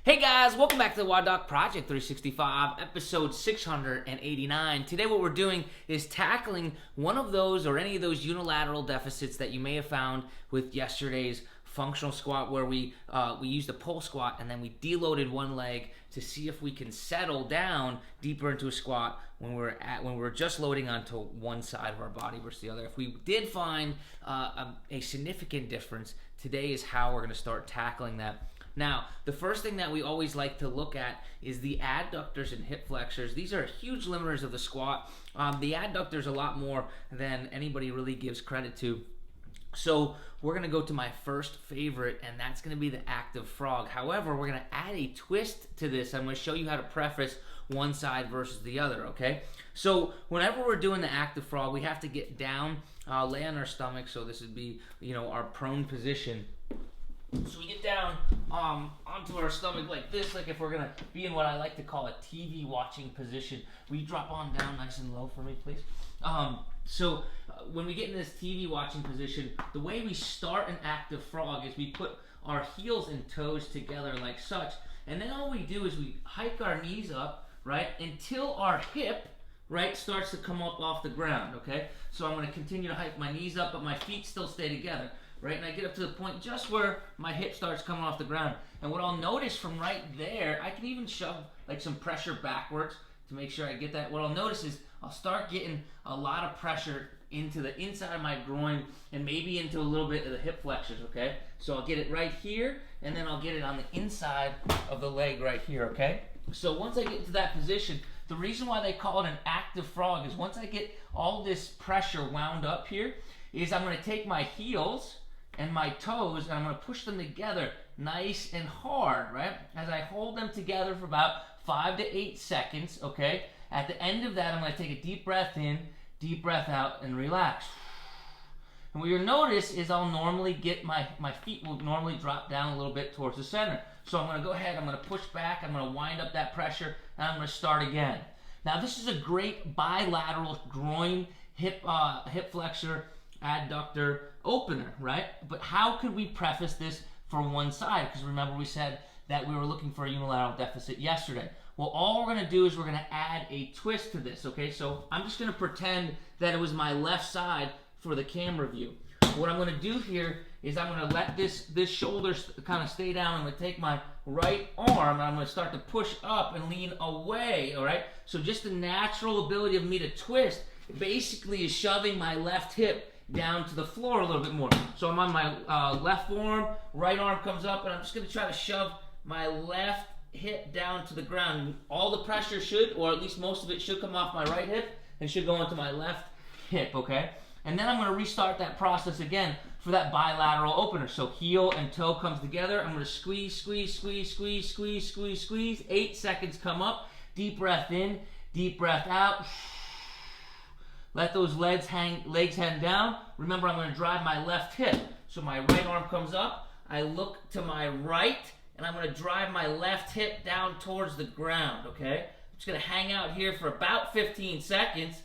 Hey guys, welcome back to the WODdoc Project 365, episode 689. Today what we're doing is tackling one of those or any of those unilateral deficits that you may have found with yesterday's functional squat, where we used a pull squat and then we deloaded one leg to see if we can settle down deeper into a squat when we're just loading onto one side of our body versus the other. If we did find a significant difference, today is how we're going to start tackling that. Now, the first thing that we always like to look at is the adductors and hip flexors. These are huge limiters of the squat. The adductors a lot more than anybody really gives credit to. So we're going to go to my first favorite, and that's going to be the active frog. However, we're going to add a twist to this. I'm going to show you how to preface one side versus the other, okay? So whenever we're doing the active frog, we have to get down, lay on our stomach. So this would be, our prone position. So we get down onto our stomach like this, like if we're going to be in what I like to call a TV watching position. Will you drop on down nice and low for me, please? So when we get in this TV watching position, the way we start an active frog is we put our heels and toes together like such. And then all we do is we hike our knees up, right, until our hip, right, starts to come up off the ground, okay? So I'm going to continue to hike my knees up, but my feet still stay together. Right, and I get up to the point just where my hip starts coming off the ground. And what I'll notice from right there, I can even shove like some pressure backwards to make sure I get that. What I'll notice is I'll start getting a lot of pressure into the inside of my groin and maybe into a little bit of the hip flexors, okay? So I'll get it right here, and then I'll get it on the inside of the leg right here, okay? So once I get into that position, the reason why they call it an active frog is once I get all this pressure wound up here, is I'm going to take my heels and my toes, and I'm going to push them together nice and hard, right? As I hold them together for about 5 to 8 seconds, okay? At the end of that, I'm going to take a deep breath in, deep breath out, and relax. And what you'll notice is I'll normally get my feet will normally drop down a little bit towards the center. So I'm going to go ahead, I'm going to push back, I'm going to wind up that pressure, and I'm going to start again. Now this is a great bilateral groin, hip flexor, adductor opener, right? But how could we preface this for one side? Because remember we said that we were looking for a unilateral deficit yesterday. Well, all we're going to do is we're going to add a twist to this, okay? So I'm just going to pretend that it was my left side for the camera view. What I'm going to do here is I'm going to let this shoulder kind of stay down. I'm going to take my right arm and I'm going to start to push up and lean away, all right? So just the natural ability of me to twist basically is shoving my left hip down to the floor a little bit more. So I'm on my left forearm, right arm comes up, and I'm just going to try to shove my left hip down to the ground. All the pressure should, or at least most of it, should come off my right hip and should go into my left hip, okay? And then I'm going to restart that process again for that bilateral opener. So heel and toe comes together. I'm going to squeeze, squeeze, squeeze, squeeze, squeeze, squeeze, squeeze. 8 seconds come up. Deep breath in, deep breath out. Let those legs hang down. Remember, I'm going to drive my left hip. So my right arm comes up. I look to my right, and I'm going to drive my left hip down towards the ground, okay? I'm just going to hang out here for about 15 seconds.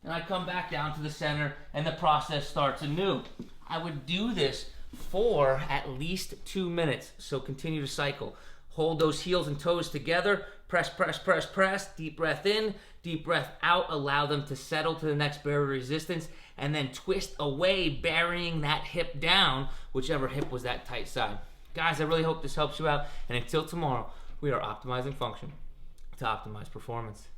And I come back down to the center, and the process starts anew. I would do this for at least 2 minutes. So continue to cycle. Hold those heels and toes together. Press, press, press, press. Deep breath in, deep breath out. Allow them to settle to the next barrier of resistance. And then twist away, burying that hip down, whichever hip was that tight side. Guys, I really hope this helps you out. And until tomorrow, we are optimizing function to optimize performance.